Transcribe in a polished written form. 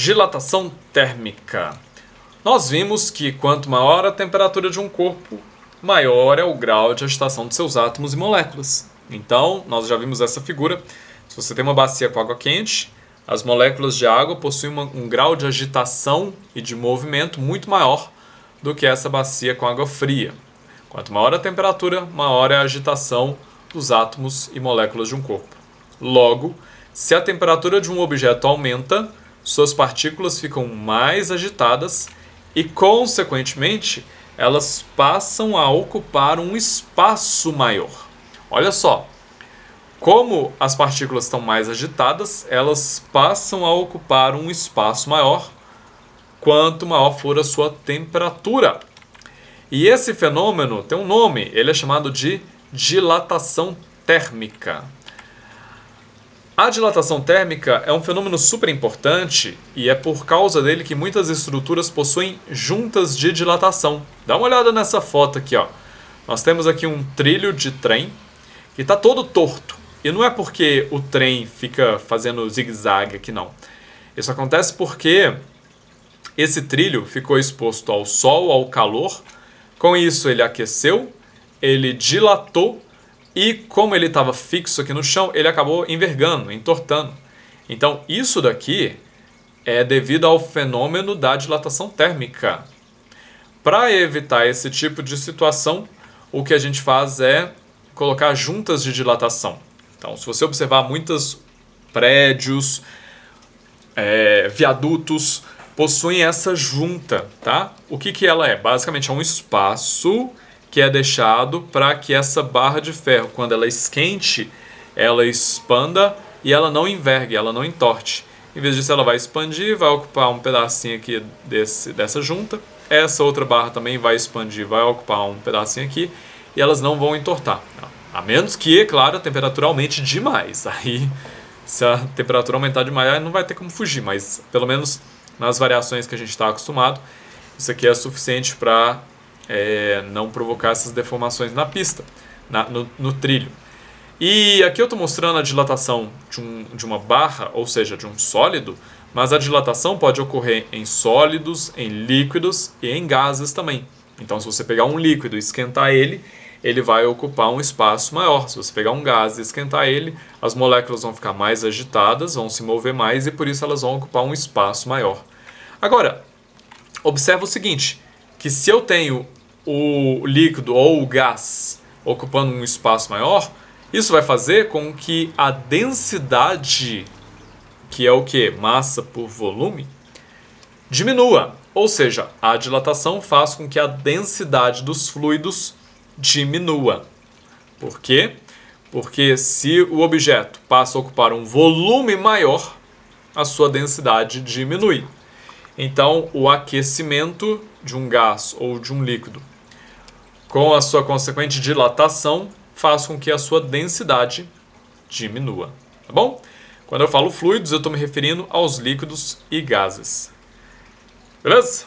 Dilatação térmica. Nós vimos que quanto maior a temperatura de um corpo, maior é o grau de agitação de seus átomos e moléculas. Então, nós já vimos essa figura. Se você tem uma bacia com água quente, as moléculas de água possuem um grau de agitação e de movimento muito maior do que essa bacia com água fria. Quanto maior a temperatura, maior é a agitação dos átomos e moléculas de um corpo. Logo, se a temperatura de um objeto aumenta, suas partículas ficam mais agitadas e, consequentemente, elas passam a ocupar um espaço maior. Olha só, como as partículas estão mais agitadas, elas passam a ocupar um espaço maior quanto maior for a sua temperatura. E esse fenômeno tem um nome, ele é chamado de dilatação térmica. A dilatação térmica é um fenômeno super importante e é por causa dele que muitas estruturas possuem juntas de dilatação. Dá uma olhada nessa foto aqui, ó. Nós temos aqui um trilho de trem que está todo torto. E não é porque o trem fica fazendo zigue-zague aqui, não. Isso acontece porque esse trilho ficou exposto ao sol, ao calor. Com isso ele aqueceu, ele dilatou. E como ele estava fixo aqui no chão, ele acabou envergando, entortando. Então isso daqui é devido ao fenômeno da dilatação térmica. Para evitar esse tipo de situação, o que a gente faz é colocar juntas de dilatação. Então, se você observar muitos prédios, viadutos, possuem essa junta, tá? O que ela é? Basicamente é um espaço que é deixado para que essa barra de ferro, quando ela esquente, ela expanda e ela não envergue, ela não entorte. Em vez disso, ela vai expandir, vai ocupar um pedacinho aqui dessa junta. Essa outra barra também vai expandir, vai ocupar um pedacinho aqui e elas não vão entortar. A menos que, é claro, a temperatura aumente demais. Aí, se a temperatura aumentar demais, aí não vai ter como fugir, mas pelo menos nas variações que a gente está acostumado, isso aqui é suficiente para não provocar essas deformações na pista, no trilho. E aqui eu estou mostrando a dilatação de uma barra, ou seja, de um sólido, mas a dilatação pode ocorrer em sólidos, em líquidos e em gases também. Então, se você pegar um líquido e esquentar ele, ele vai ocupar um espaço maior. Se você pegar um gás e esquentar ele, as moléculas vão ficar mais agitadas, vão se mover mais e por isso elas vão ocupar um espaço maior. Agora, observa o seguinte, que se eu tenho o líquido ou o gás ocupando um espaço maior, isso vai fazer com que a densidade, que é o que? Massa por volume, diminua. Ou seja, a dilatação faz com que a densidade dos fluidos diminua. Por quê? Porque se o objeto passa a ocupar um volume maior, a sua densidade diminui. Então, o aquecimento de um gás ou de um líquido, com a sua consequente dilatação, faz com que a sua densidade diminua. Tá bom? Quando eu falo fluidos, eu estou me referindo aos líquidos e gases. Beleza?